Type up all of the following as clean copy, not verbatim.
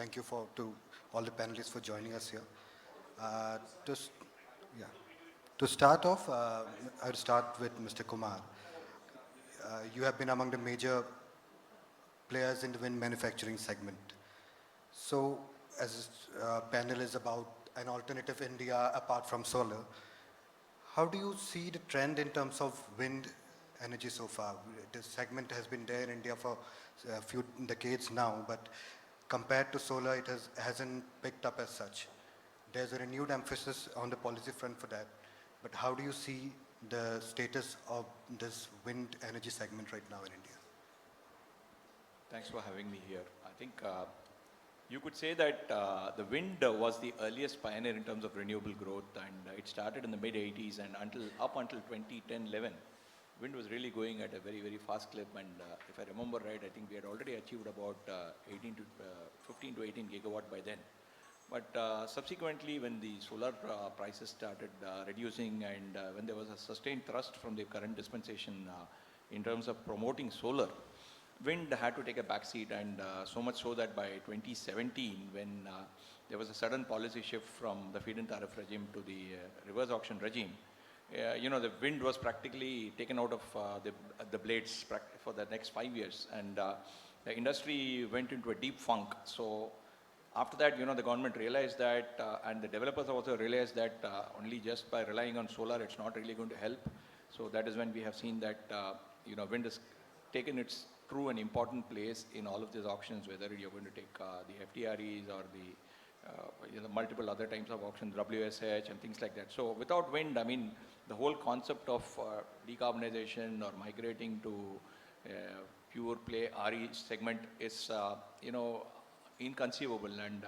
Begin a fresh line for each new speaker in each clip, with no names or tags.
thank you to all the panelists for joining us here. Uh, to, s- yeah. To start off, I'll start with Mr. Kumar. You have been among the major players in the wind manufacturing segment. So, as panel is about an alternative India apart from solar, how do you see the trend in terms of wind energy so far? This segment has been there in India for a few decades now, but compared to solar, hasn't picked up as such. There's a renewed emphasis on the policy front for that. But how do you see the status of this wind energy segment right now in India?
Thanks for having me here. I think you could say that the wind was the earliest pioneer in terms of renewable growth, and it started in the mid 80s and up until 2010-11. Wind was really going at a very, very fast clip, and if I remember right, I think we had already achieved about 15 to 18 gigawatt by then. But subsequently, when the solar prices started reducing and when there was a sustained thrust from the current dispensation in terms of promoting solar, wind had to take a backseat, and so much so that by 2017, when there was a sudden policy shift from the feed-in tariff regime to the reverse auction regime, the wind was practically taken out of the blades for the next 5 years, and the industry went into a deep funk. So after that, the government realized that, and the developers also realized that only just by relying on solar, it's not really going to help. So that is when we have seen that, wind has taken its true and important place in all of these auctions, whether you're going to take the FDREs or the multiple other types of auctions, WSH and things like that. So without wind, I mean, the whole concept of decarbonization or migrating to pure play RE segment is, inconceivable, and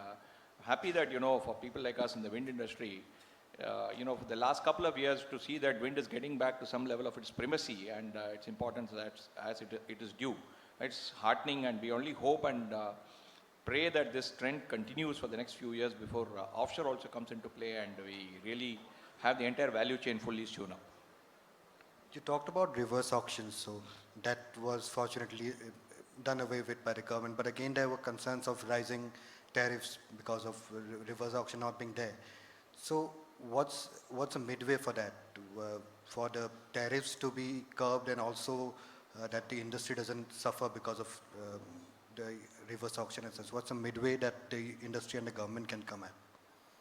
happy that, for people like us in the wind industry, for the last couple of years to see that wind is getting back to some level of its primacy and its importance as it is due. It's heartening, and we only hope and pray that this trend continues for the next few years before offshore also comes into play and we really have the entire value chain fully tuned up.
You talked about reverse auctions, so that was fortunately done away with by the government. But again, there were concerns of rising tariffs because of reverse auction not being there. So what's a midway for that? For the tariffs to be curbed and also that the industry doesn't suffer because of the reverse auction and such. What's a midway that the industry and the government can come at?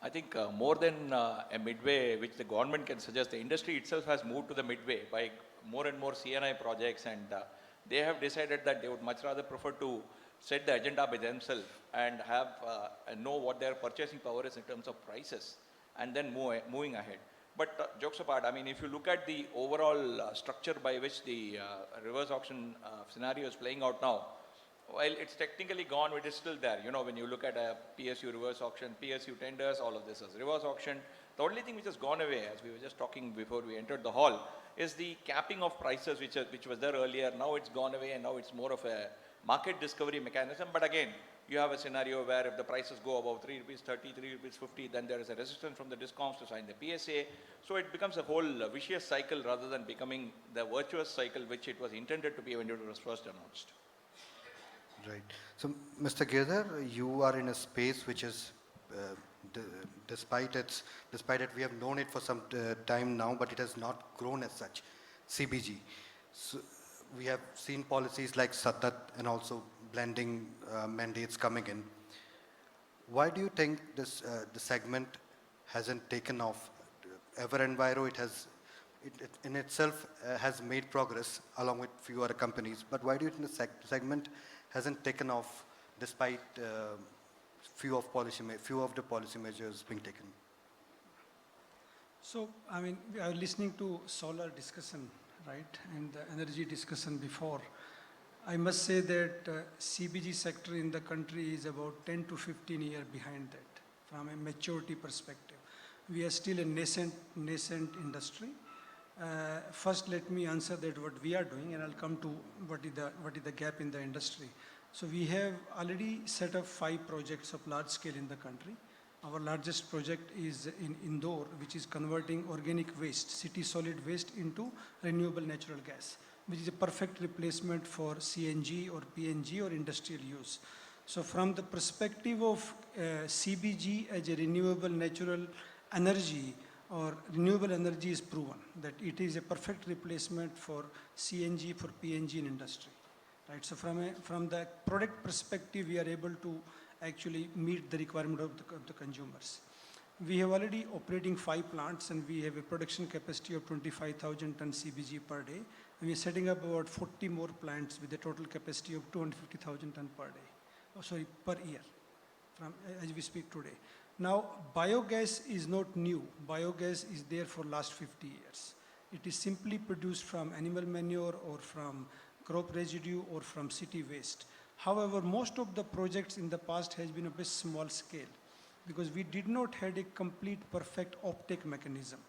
I think more than a midway which the government can suggest, the industry itself has moved to the midway by more and more CNI projects, and they have decided that they would much rather prefer to set the agenda by themselves and have know what their purchasing power is in terms of prices, and then moving ahead. But jokes apart, I mean, if you look at the overall structure by which the reverse auction scenario is playing out now, while it's technically gone, it is still there. When you look at a PSU reverse auction, PSU tenders, all of this is reverse auction. The only thing which has gone away, as we were just talking before we entered the hall, is the capping of prices, which was there earlier. Now it's gone away, and now it's more of a market discovery mechanism. But again, you have a scenario where if the prices go above 3 rupees 30, 3 rupees 50, then there is a resistance from the discoms to sign the PSA. So it becomes a whole vicious cycle rather than becoming the virtuous cycle which it was intended to be when it was first announced.
Right. So, Mr. Girdhar, you are in a space which is, despite it, we have known it for some time now, but it has not grown as such, CBG. So, we have seen policies like Satat and also blending mandates coming in. Why do you think this the segment hasn't taken off? EverEnviro, it in itself has made progress along with few other companies, but why do you think the segment hasn't taken off despite few of the policy measures being taken?
So, I mean, we are listening to solar discussion, right, and the energy discussion before. I must say that CBG sector in the country is about 10 to 15 years behind that from a maturity perspective. We are still a nascent industry. First, let me answer that what we are doing, and I'll come to what is the gap in the industry. So we have already set up 5 projects of large scale in the country. Our largest project is in Indore, which is converting organic waste, city solid waste, into renewable natural gas, which is a perfect replacement for CNG or PNG or industrial use. So from the perspective of CBG as a renewable natural energy, or renewable energy is proven that it is a perfect replacement for CNG, for PNG in industry. Right, so from the product perspective, we are able to actually meet the requirement of the consumers. We have already operating 5 plants, and we have a production capacity of 25,000 tons CBG per day. And we are setting up about 40 more plants with a total capacity of 250,000 tons per day, per year, from as we speak today. Now, biogas is not new. Biogas is there for last 50 years. It is simply produced from animal manure or from crop residue or from city waste. However, most of the projects in the past has been a bit small scale because we did not have a complete perfect uptake mechanism.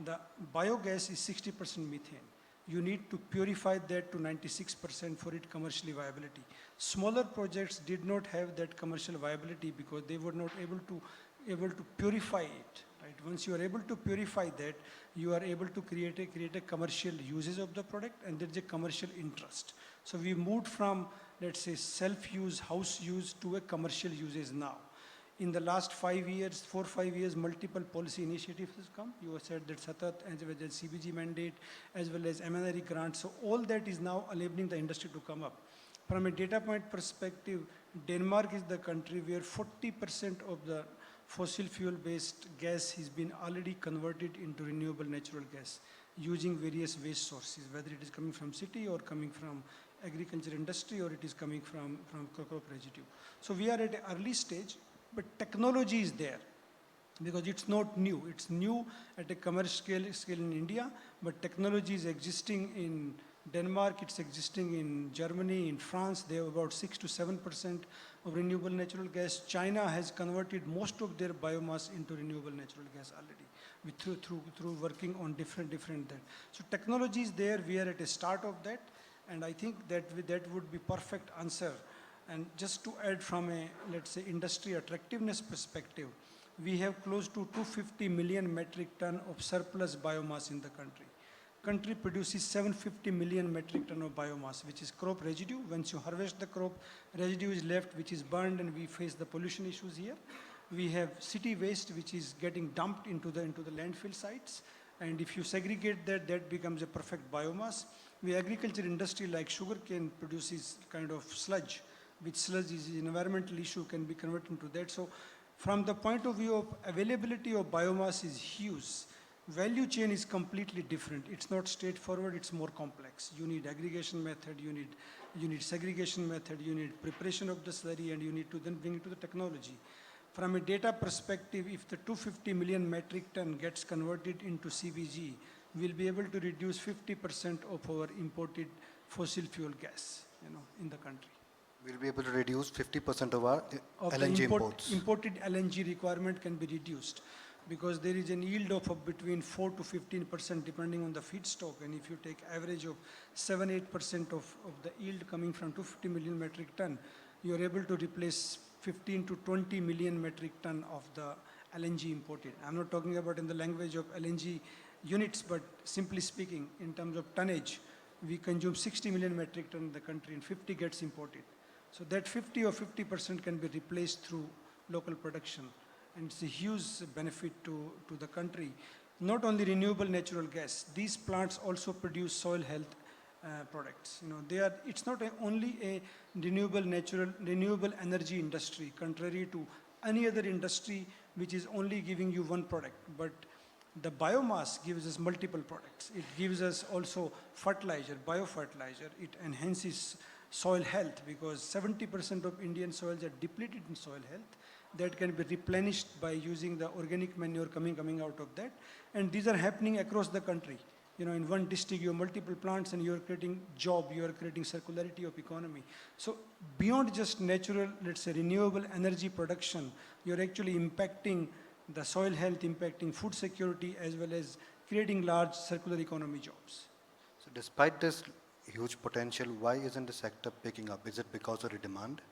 The biogas is 60% methane. You need to purify that to 96% for it commercially viability. Smaller projects did not have that commercial viability because they were not able to purify it. Right? Once you are able to purify that, you are able to create a commercial uses of the product, and there is a commercial interest. So we moved from, let's say, self-use, house use to a commercial uses now. In the last 5 years, 4 or 5 years, multiple policy initiatives has come. You have said that Satat, as well as CBG mandate, as well as MNRE grants. So all that is now enabling the industry to come up. From a data point perspective, Denmark is the country where 40% of the fossil fuel-based gas has been already converted into renewable natural gas using various waste sources, whether it is coming from city or coming from agriculture industry or it is coming from crop residue. So we are at an early stage, but technology is there because it's not new. It's new at a commercial scale in India, but technology is existing in Denmark, it's existing in Germany, in France. They have about 6 to 7% of renewable natural gas. China has converted most of their biomass into renewable natural gas already through working on different that. So technology is there. We are at a start of that, and I think that would be perfect answer. And just to add from a, let's say, industry attractiveness perspective, we have close to 250 million metric ton of surplus biomass in the country. Country produces 750 million metric ton of biomass, which is crop residue. Once you harvest the crop, residue is left, which is burned, and we face the pollution issues here. We have city waste, which is getting dumped into the landfill sites. And if you segregate that, that becomes a perfect biomass. The agriculture industry, like sugarcane, produces kind of sludge, which sludge is an environmental issue, can be converted into that. So from the point of view of availability of biomass is huge. Value chain is completely different. It's not straightforward, it's more complex. You need aggregation method, you need segregation method, you need preparation of the slurry, and you need to then bring it to the technology. From a data perspective, if the 250 million metric ton gets converted into CBG, we'll be able to reduce 50% of our imported fossil fuel gas, in the country.
We'll be able to reduce 50% of our LNG imports.
Imported LNG requirement can be reduced because there is an yield of between 4 to 15% depending on the feedstock. And if you take average of 7-8% of the yield coming from 250 million metric ton, you are able to replace 15 to 20 million metric ton of the LNG imported. I'm not talking about in the language of LNG units, but simply speaking, in terms of tonnage, we consume 60 million metric ton in the country and 50 gets imported. So that 50 or 50% can be replaced through local production. And it's a huge benefit to the country. Not only renewable natural gas, these plants also produce soil health products. It's not only a renewable energy industry, contrary to any other industry which is only giving you one product. But the biomass gives us multiple products. It gives us also fertilizer, biofertilizer. It enhances soil health because 70% of Indian soils are depleted in soil health. That can be replenished by using the organic manure coming out of that. And these are happening across the country. In one district, you have multiple plants and you're creating job, you're creating circularity of economy. So beyond just natural, let's say, renewable energy production, you're actually impacting the soil health, impacting food security, as well as creating large circular economy jobs.
So despite this huge potential, why isn't the sector picking up? Is it because of the demand?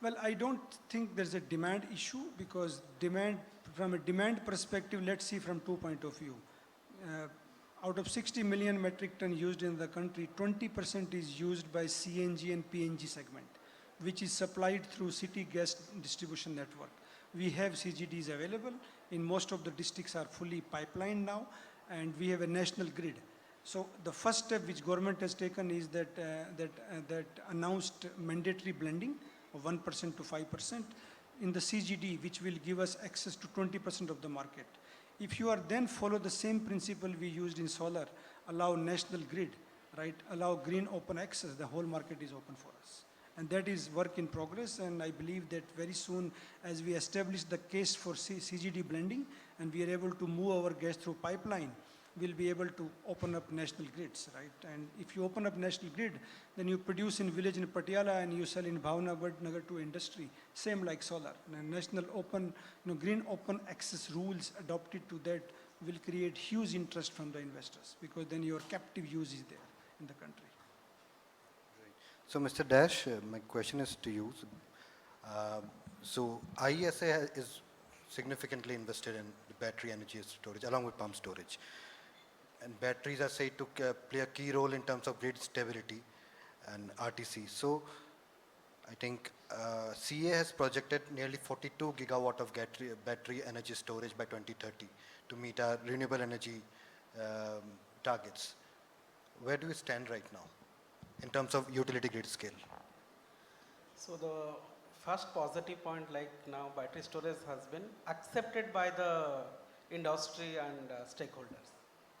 Well, I don't think there's a demand issue because from a demand perspective, let's see from 2 points of view. Out of 60 million metric ton used in the country, 20% is used by CNG and PNG segment. which is supplied through city gas distribution network. We have CGDs available. In most of the districts are fully pipelined now, and we have a national grid. So the first step which government has taken is that announced mandatory blending of 1% to 5% in the CGD, which will give us access to 20% of the market. If you are then follow the same principle we used in solar, allow national grid, right, allow green open access, the whole market is open for us. And that is work in progress, and I believe that very soon as we establish the case for CGD blending and we are able to move our gas through pipeline, we'll be able to open up national grids, right? And if you open up national grid, then you produce in village in Patiala and you sell in Nagar to industry, same like solar. And national open, green open access rules adopted to that will create huge interest from the investors, because then your captive use is there in the country.
So, Mr. Dash, my question is to you. So, IESA is significantly invested in the battery energy storage along with pump storage. And batteries are said to play a key role in terms of grid stability and RTC. So, I think CA has projected nearly 42 gigawatt of battery energy storage by 2030 to meet our renewable energy targets. Where do we stand right now in terms of utility grid scale?
So the first positive point, like now battery storage has been accepted by the industry and stakeholders,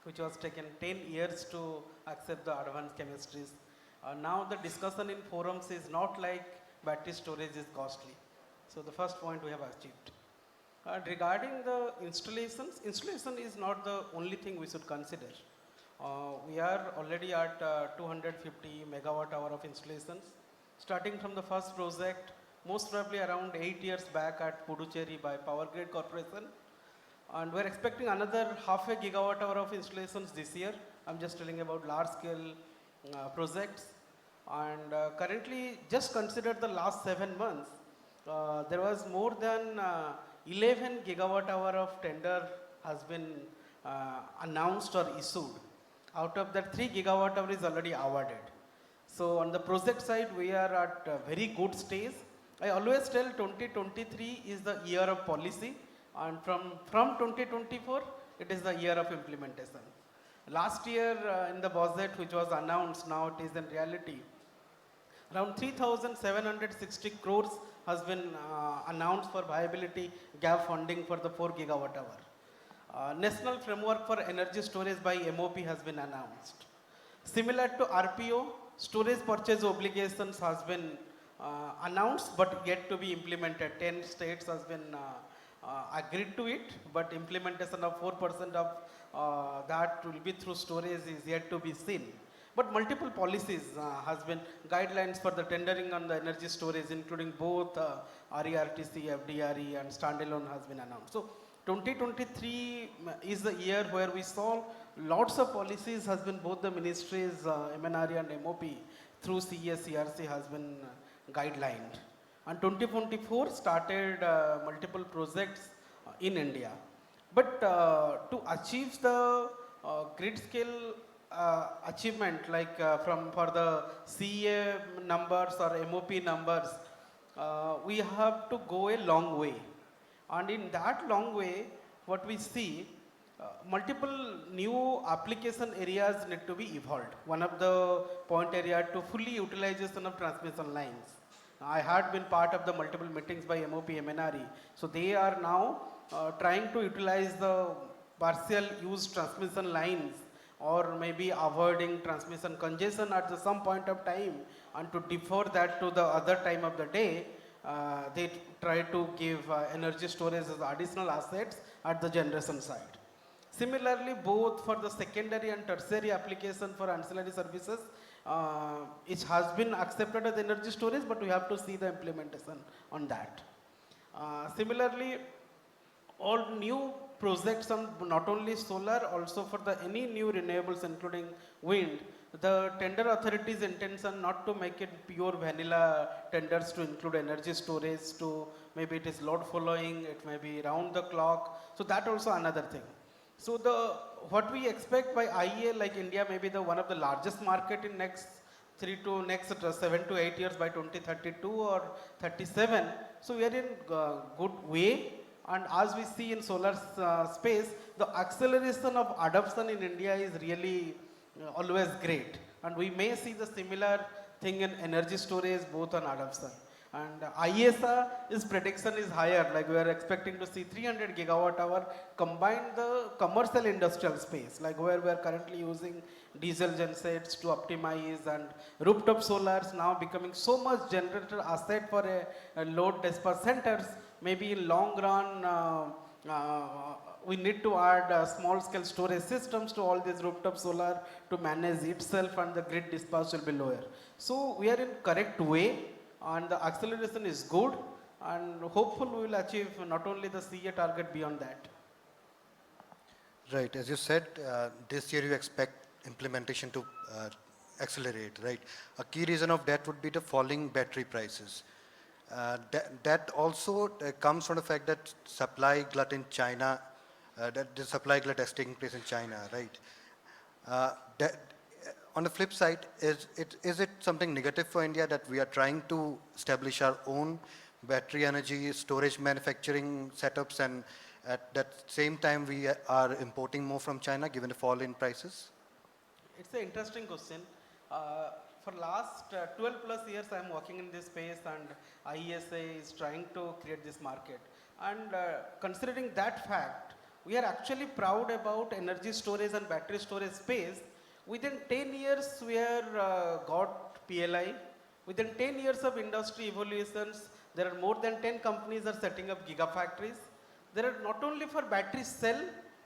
which was taken 10 years to accept the advanced chemistries. Now the discussion in forums is not like battery storage is costly. So the first point we have achieved. Regarding the installation is not the only thing we should consider. We are already at 250 megawatt hour of installations. Starting from the first project, most probably around 8 years back at Puducherry by Power Grid Corporation. And we're expecting another half a gigawatt hour of installations this year. I'm just telling about large scale projects. And currently, just consider the last 7 months, there was more than 11 gigawatt hour of tender has been announced or issued. Out of that, 3 gigawatt hour is already awarded. So on the project side, we are at a very good stage. I always tell 2023 is the year of policy, and from 2024, it is the year of implementation. Last year in the budget which was announced, now it is in reality. Around 3,760 crores has been announced for viability gap funding for the 4 gigawatt hour. National Framework for Energy Storage by MOP has been announced. Similar to RPO, storage purchase obligations has been announced but yet to be implemented. 10 states has been agreed to it, but implementation of 4% of that will be through storage is yet to be seen. But multiple policies has been guidelines for the tendering on the energy storage, including both RERTC, FDRE and standalone has been announced. So 2023 is the year where we saw lots of policies has been both the ministries, MNRE and MOP through CES, CRC has been guidelined. And 2024 started multiple projects in India. But to achieve the grid scale achievement, like for the CEA numbers or MOP numbers, we have to go a long way. And in that long way, what we see, multiple new application areas need to be evolved. One of the point area to fully utilization of transmission lines. I had been part of the multiple meetings by MOP, MNRE. So they are now trying to utilize the partial use transmission lines or maybe avoiding transmission congestion at some point of time, and to defer that to the other time of the day, they try to give energy storage as additional assets at the generation side. Similarly, both for the secondary and tertiary application for ancillary services, it has been accepted as energy storage, but we have to see the implementation on that. Similarly, all new projects on not only solar, also for the any new renewables including wind, the tender authority's intention not to make it pure vanilla tenders to include energy storage, to maybe it is load following, it may be round the clock. So that also another thing. So what we expect by IEA, like India may be the one of the largest market in next next 7 to 8 years by 2032 or 37. So we are in good way. And as we see in solar space, the acceleration of adoption in India is really always great. And we may see the similar thing in energy storage, both on adoption. And IESA is prediction is higher, like we are expecting to see 300 gigawatt hour combined the commercial industrial space, like where we are currently using diesel gensets to optimize, and rooftop solars now becoming so much generator asset for a load dispatch centers. Maybe in long run, we need to add small scale storage systems to all these rooftop solar to manage itself, and the grid dispatch will be lower. So we are in correct way, and the acceleration is good, and hopefully we will achieve not only the CA target, beyond that.
Right, as you said, this year you expect implementation to accelerate, right? A key reason of that would be the falling battery prices. That also comes from the fact that supply glut in China, that the supply glut is taking place in China, right? That, on the flip side, is it something negative for India that we are trying to establish our own battery energy storage manufacturing setups, and at that same time we are importing more from China given the fall in prices?
It's an interesting question. For last 12 plus years, I am working in this space, and IESA is trying to create this market. And considering that fact, we are actually proud about energy storage and battery storage space. Within 10 years, we are got PLI. Within 10 years of industry evolutions, there are more than 10 companies are setting up gigafactories. There are not only for battery cell,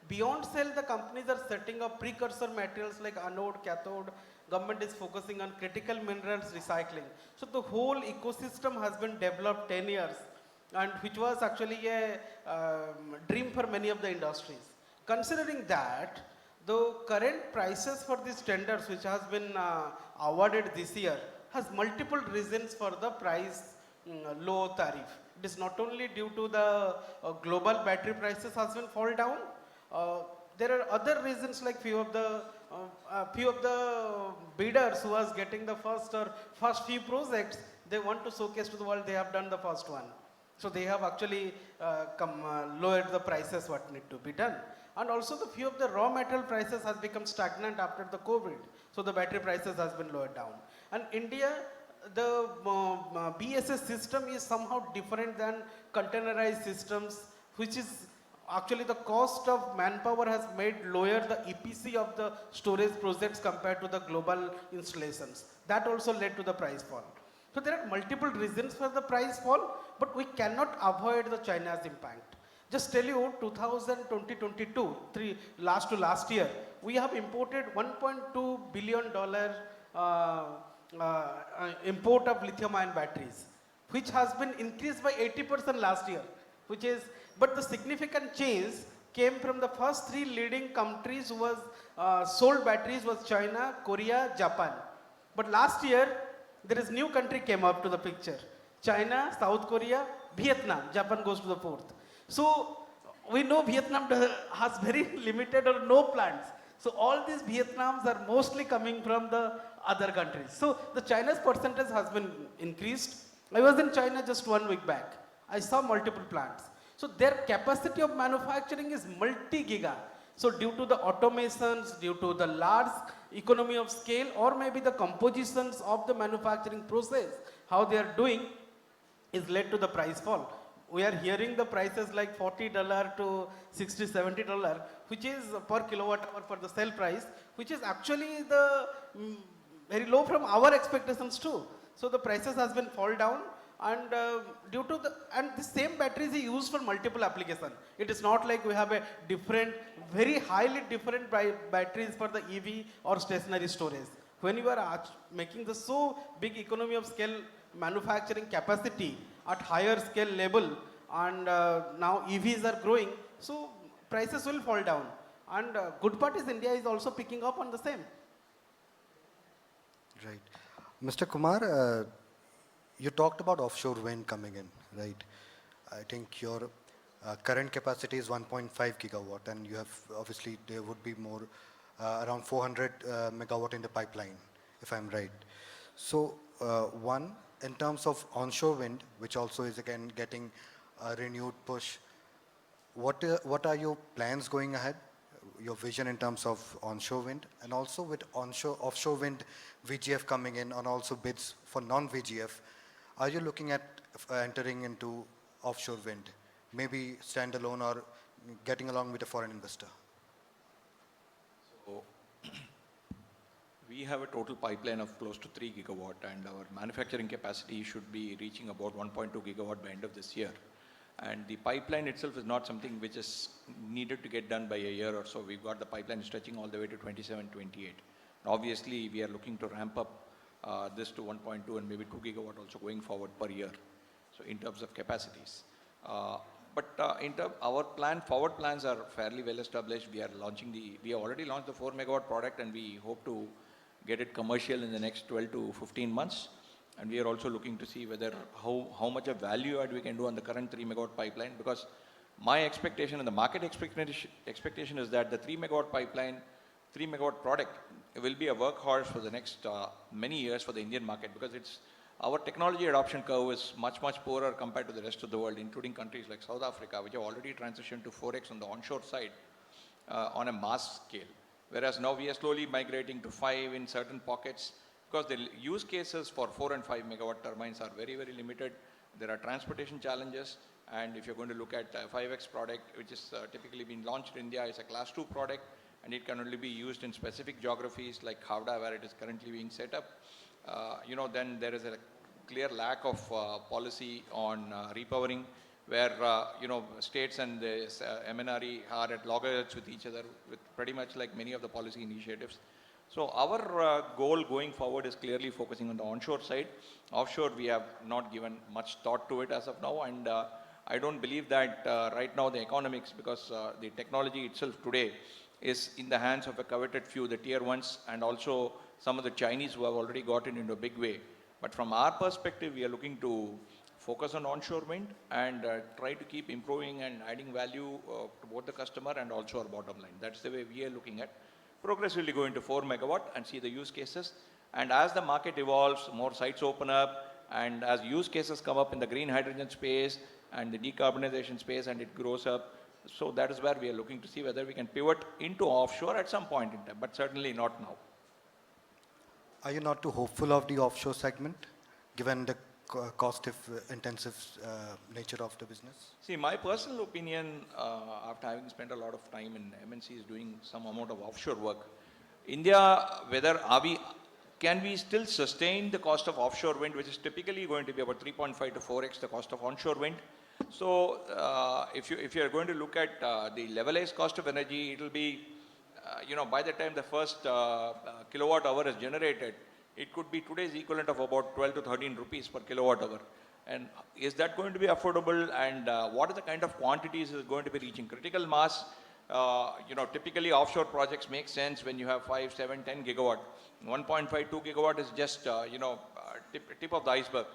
beyond cell, the companies are setting up precursor materials like anode, cathode. Government is focusing on critical minerals recycling. So the whole ecosystem has been developed 10 years, and which was actually a dream for many of the industries. Considering that, the current prices for these tenders which has been awarded this year has multiple reasons for the price low tariff. It is not only due to the global battery prices has been fall down. There are other reasons, like few of the bidders who was getting the first few projects, they want to showcase to the world they have done the first one. So they have actually lowered the prices what need to be done. And also the few of the raw material prices has become stagnant after the COVID. So the battery prices has been lowered down. And India, the BSS system is somehow different than containerized systems, which is actually the cost of manpower has made lower the EPC of the storage projects compared to the global installations. That also led to the price fall. So there are multiple reasons for the price fall, but we cannot avoid the China's impact. Just tell you, 2022, last year, we have imported $1.2 billion import of lithium-ion batteries, which has been increased by 80% last year, but the significant change came from the first three leading countries who was sold batteries was China, Korea, Japan. But last year, there is new country came up to the picture. China, South Korea, Vietnam. Japan goes to the fourth. So we know Vietnam has very limited or no plants. So all these Vietnams are mostly coming from the other countries. So the China's percentage has been increased. I was in China just 1 week back. I saw multiple plants. So their capacity of manufacturing is multi-giga. So due to the automations, due to the large economy of scale, or maybe the compositions of the manufacturing process, how they are doing is led to the price fall. We are hearing the prices like $40 to $60, $70, which is per kilowatt hour for the cell price, which is actually the very low from our expectations too. So the prices has been fall down, and due to the same batteries is used for multiple applications. It is not like we have a different, very highly different batteries for the EV or stationary storage. When you are making the so big economy of scale manufacturing capacity at higher scale level, and now EVs are growing, so prices will fall down. And good part is India is also picking up on the same.
Right. Mr. Kumar, you talked about offshore wind coming in, right? I think your current capacity is 1.5 gigawatt, and you have, obviously, there would be more, around 400 megawatt in the pipeline, if I'm right. So, one, in terms of onshore wind, which also is again getting a renewed push, what are your plans going ahead? Your vision in terms of onshore wind, and also with offshore wind, VGF coming in, and also bids for non-VGF. Are you looking at entering into offshore wind, maybe standalone or getting along with a foreign investor?
So we have a total pipeline of close to 3 gigawatt, and our manufacturing capacity should be reaching about 1.2 gigawatt by end of this year. And the pipeline itself is not something which is needed to get done by a year or so. We've got the pipeline stretching all the way to 27, 28. Obviously, we are looking to ramp up this to 1.2 and maybe 2 gigawatt also going forward per year. So in terms of capacities. Our forward plans are fairly well established. We have already launched the 4 megawatt product, and we hope to get it commercial in the next 12 to 15 months. And we are also looking to see whether how much of value add we can do on the current 3 megawatt pipeline, because my expectation and the market expectation is that the 3 megawatt pipeline, 3 megawatt product will be a workhorse for the next many years for the Indian market, because our technology adoption curve is much, much poorer compared to the rest of the world, including countries like South Africa, which have already transitioned to 4x on the onshore side on a mass scale. Whereas now we are slowly migrating to 5 in certain pockets, because the use cases for 4 and 5 megawatt turbines are very, very limited. There are transportation challenges, and if you're going to look at 5x product, which is typically been launched in India, is a class 2 product, and it can only be used in specific geographies like Khavda, where it is currently being set up. Then there is a clear lack of policy on repowering, where states and the MNRE are at loggerheads with each other, with pretty much like many of the policy initiatives. So our goal going forward is clearly focusing on the onshore side. Offshore, we have not given much thought to it as of now, and I don't believe that right now the economics, because the technology itself today is in the hands of a coveted few, the tier ones, and also some of the Chinese who have already gotten into a big way. But from our perspective, we are looking to focus on onshore wind and try to keep improving and adding value to both the customer and also our bottom line. That's the way we are looking at. Progressively go into 4 megawatt and see the use cases. And as the market evolves, more sites open up, and as use cases come up in the green hydrogen space and the decarbonization space, and it grows up, so that is where we are looking to see whether we can pivot into offshore at some point in time, but certainly not now.
Are you not too hopeful of the offshore segment, given the cost-intensive nature of the business?
See, my personal opinion, after having spent a lot of time in MNCs doing some amount of offshore work, India, can we still sustain the cost of offshore wind, which is typically going to be about 3.5 to 4x the cost of onshore wind? So, if you are going to look at the levelized cost of energy, it will be, by the time the first kilowatt hour is generated, it could be today's equivalent of about 12 to 13 rupees per kilowatt hour. And is that going to be affordable? And what are the kind of quantities is going to be reaching critical mass? Typically offshore projects make sense when you have 5, 7, 10 gigawatt. 1.5, 2 gigawatt is just, tip of the iceberg.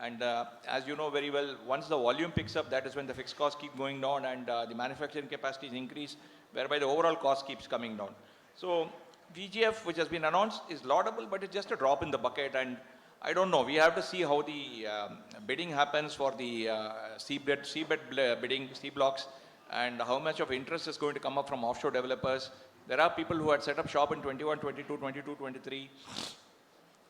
And as you know very well, once the volume picks up, that is when the fixed costs keep going down and the manufacturing capacities increase, whereby the overall cost keeps coming down. So VGF, which has been announced, is laudable, but it's just a drop in the bucket. And I don't know. We have to see how the bidding happens for the seabed bidding, sea blocks, and how much of interest is going to come up from offshore developers. There are people who had set up shop in 21, 22, 22, 23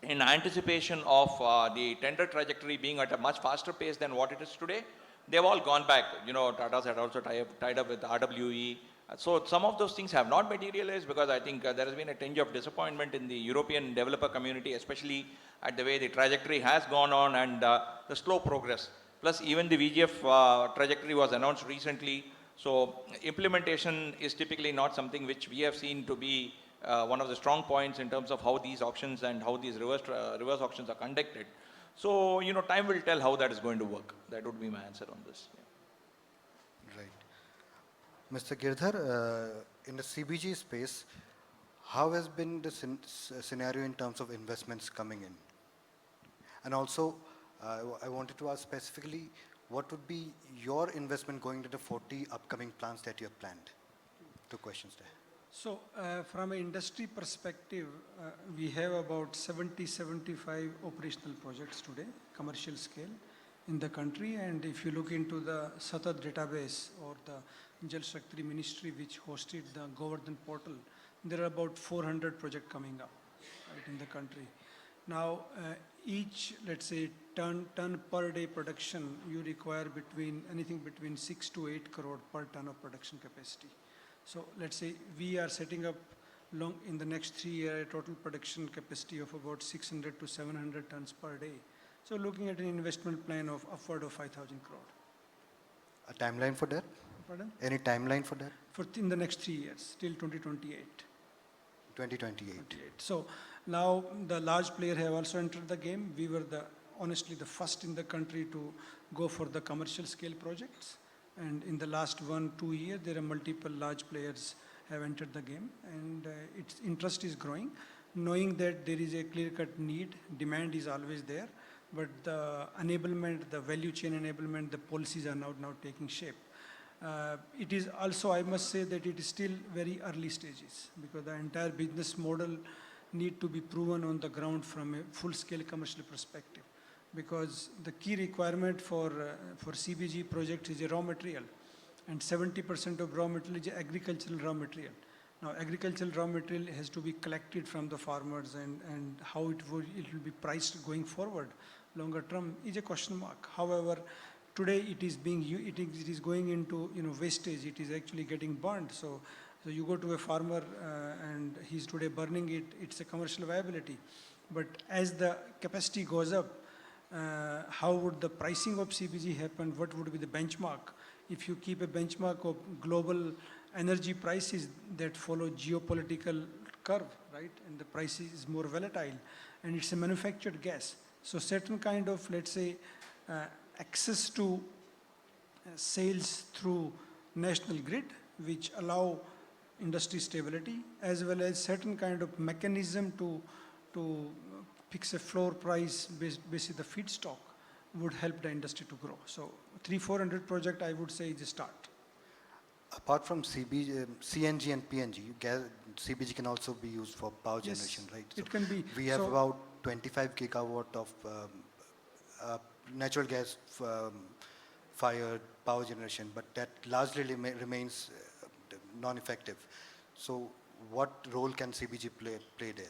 in anticipation of the tender trajectory being at a much faster pace than what it is today. They've all gone back. Tata's had also tied up with RWE. So some of those things have not materialized, because I think there has been a tinge of disappointment in the European developer community, especially at the way the trajectory has gone on and the slow progress. Plus even the VGF trajectory was announced recently. So implementation is typically not something which we have seen to be one of the strong points in terms of how these auctions and how these reverse auctions are conducted. So, time will tell how that is going to work. That would be my answer on this. Yeah.
Right. Mr. Girdhar, in the CBG space, how has been the scenario in terms of investments coming in? And also, I wanted to ask specifically, what would be your investment going to the 40 upcoming plants that you have planned? Two questions there.
So, from an industry perspective, we have about 75 operational projects today, commercial scale, in the country. And if you look into the Satat database or the Jal Shakti Ministry, which hosted the Govardhan portal, there are about 400 projects coming up, right, in the country. Now, each, let's say, ton per day production, you require anything between 6 to 8 crore per ton of production capacity. So let's say we are setting up in the next 3 years a total production capacity of about 600 to 700 tons per day. So looking at an investment plan of upward of 5,000 crore.
A timeline for that?
Pardon?
Any timeline for that?
In the next 3 years, till 2028.
2028.
So now the large player have also entered the game. We were honestly the first in the country to go for the commercial scale projects. And in the last 1-2 years, there are multiple large players have entered the game, and its interest is growing, knowing that there is a clear-cut need, demand is always there, but the enablement, the value chain enablement, the policies are now taking shape. It is also, I must say that it is still very early stages, because the entire business model need to be proven on the ground from a full-scale commercial perspective. Because the key requirement for CBG project is a raw material, and 70% of raw material is agricultural raw material. Now, agricultural raw material has to be collected from the farmers, and how it will be priced going forward, longer term, is a question mark. However, today it is going into wastage. It is actually getting burned. So you go to a farmer and he's today burning it. It's a commercial viability, but as the capacity goes up, how would the pricing of CBG happen? What would be the benchmark? If you keep a benchmark of global energy prices that follow geopolitical curve, right? And the price is more volatile, and it's a manufactured gas. So certain kind of, let's say, access to sales through national grid, which allow industry stability, as well as certain kind of mechanism to fix a floor price based on the feedstock, would help the industry to grow. So 300-400 project, I would say, is a start.
Apart from CNG and PNG, CBG can also be used for power generation, right?
It can be.
We have about 25 gigawatt of natural gas fired power generation, but that largely remains non-effective. So what role can CBG play there?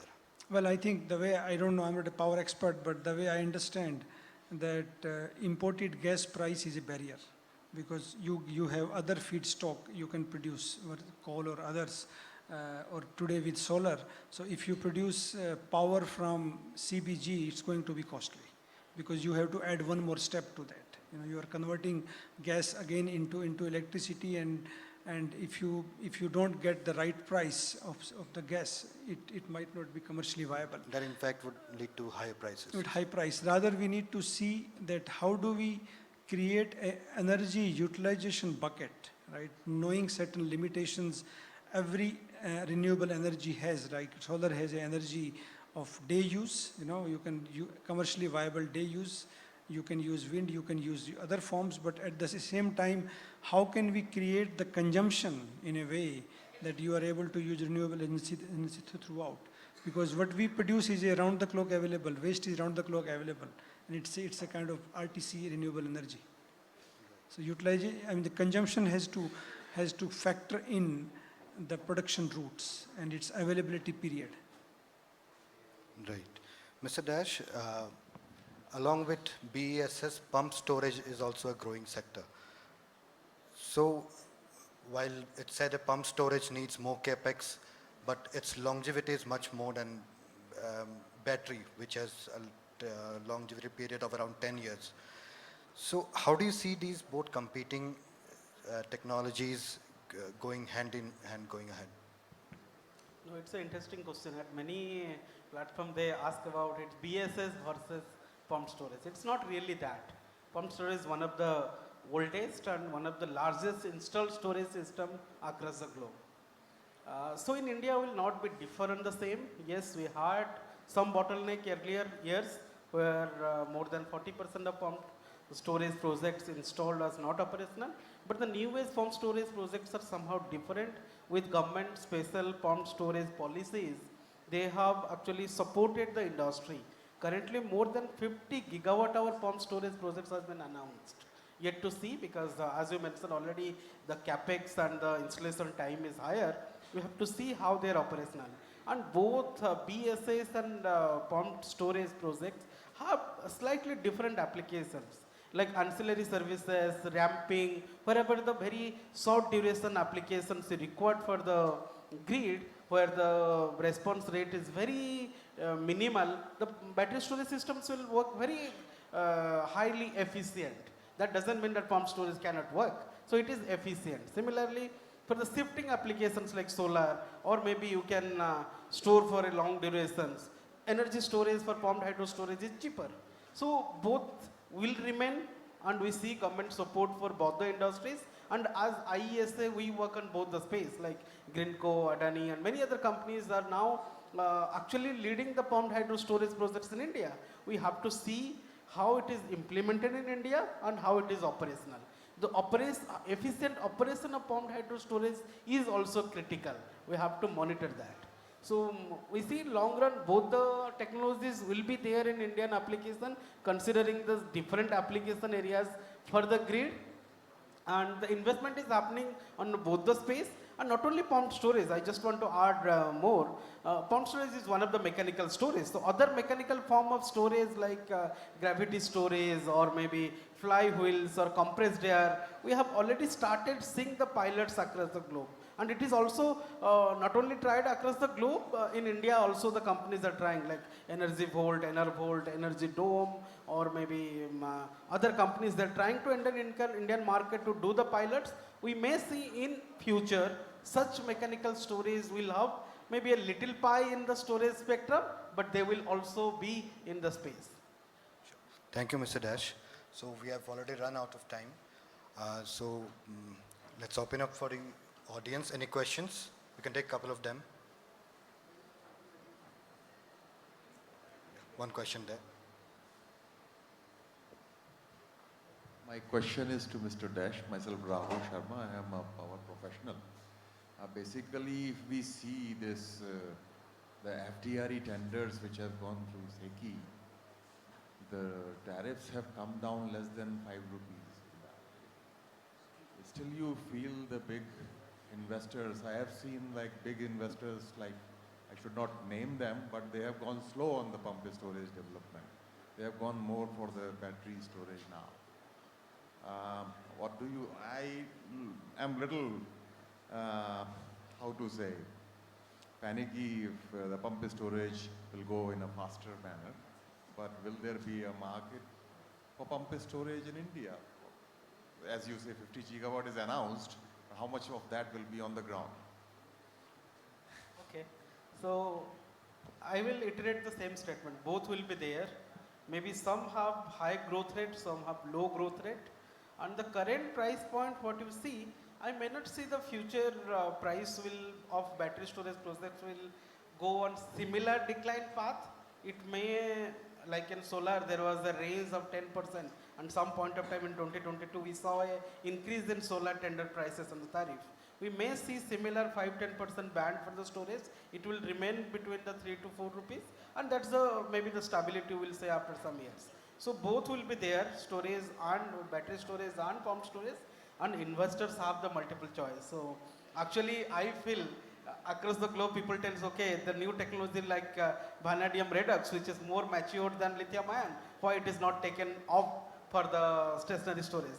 Well, I think the way, I don't know, I'm not a power expert, but the way I understand that imported gas price is a barrier, because you have other feedstock you can produce, coal or others, or today with solar. So if you produce power from CBG, it's going to be costly, because you have to add one more step to that. You are converting gas again into electricity, and if you don't get the right price of the gas, it might not be commercially viable.
That in fact would lead to higher prices.
With high price. Rather, we need to see that how do we create an energy utilization bucket, right? Knowing certain limitations every renewable energy has, right? Solar has an energy of day use, you can commercially viable day use. You can use wind, you can use other forms, but at the same time, how can we create the consumption in a way that you are able to use renewable energy throughout? Because what we produce is a round-the-clock available, waste is round-the-clock available, and it's a kind of RTC, renewable energy. So utilization, the consumption has to factor in the production routes and its availability period.
Right. Mr. Dash, along with BESS, pump storage is also a growing sector. So while it said a pump storage needs more capex, but its longevity is much more than battery, which has a longevity period of around 10 years. So how do you see these both competing technologies going hand in hand going ahead?
No, it's an interesting question. At many platforms, they ask about it, BSS versus pump storage. It's not really that. Pump storage is one of the oldest and one of the largest installed storage system across the globe. So in India will not be different the same. Yes, we had some bottleneck earlier years where more than 40% of pump storage projects installed as not operational, but the new age pumped storage projects are somehow different with government special pumped storage policies. They have actually supported the industry. Currently, more than 50 gigawatt hour pumped storage projects has been announced. Yet to see, because as you mentioned already, the capex and the installation time is higher. We have to see how they are operational. And both BSS and pumped storage projects have slightly different applications, like ancillary services, ramping, wherever the very short duration applications are required for the grid, where the response rate is very minimal, the battery storage systems will work very highly efficient. That doesn't mean that pump storage cannot work. So it is efficient. Similarly, for the shifting applications like solar, or maybe you can store for a long durations, energy storage for pumped hydro storage is cheaper. So both will remain, and we see government support for both the industries. And as IESA, we work on both the space, like Greenco, Adani, and many other companies are now actually leading the pumped hydro storage projects in India. We have to see how it is implemented in India and how it is operational. The efficient operation of pumped hydro storage is also critical. We have to monitor that. So we see long run both the technologies will be there in Indian application, considering the different application areas for the grid, and the investment is happening on both the space. And not only pumped storage, I just want to add more. Pumped storage is one of the mechanical storage. So other mechanical form of storage like gravity storage, or maybe flywheels or compressed air, we have already started seeing the pilots across the globe. And it is also not only tried across the globe, in India also the companies are trying, like Energy Volt, Energy Dome, or maybe other companies that are trying to enter Indian market to do the pilots. We may see in future such mechanical storage will have maybe a little pie in the storage spectrum, but they will also be in the space.
Thank you, Mr. Dash. So we have already run out of time. Let's open up for the audience. Any questions? We can take a couple of them. One question there.
My question is to Mr. Dash. Myself, Rahul Sharma. I am a power professional. Basically, if we see this, the FDRE tenders which have gone through SECI, the tariffs have come down less than 5 rupees. Still, you feel the big investors. I have seen like big investors, like I should not name them, but they have gone slow on the pumped storage development. They have gone more for the battery storage now. What do you, I am little, how to say, panicky if the pumped storage will go in a faster manner, but will there be a market for pumped storage in India? As you say, 50 gigawatt is announced, how much of that will be on the ground?
Okay, so I will iterate the same statement. Both will be there. Maybe some have high growth rate, some have low growth rate. And the current price point, what you see, I may not see the future price of battery storage projects will go on similar decline path. It may, like in solar, there was a raise of 10%, and some point of time in 2022, we saw an increase in solar tender prices on the tariff. We may see similar 5-10% band for the storage. It will remain between the 3 to 4 rupees, and that's the maybe the stability we'll say after some years. So both will be there, storage and battery storage and pumped storage, and investors have the multiple choice. So actually, I feel across the globe, people tell us, okay, the new technology like vanadium redox, which is more matured than lithium ion, why it is not taken off for the stationary storage.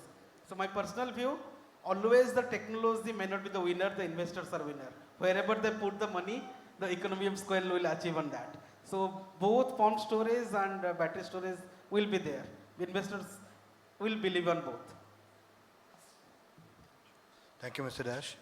So my personal view, always the technology may not be the winner, the investors are winner. Wherever they put the money, the economy of scale will achieve on that. So both pumped storage and battery storage will be there. Investors will believe on both.
Thank you, Mr. Dash.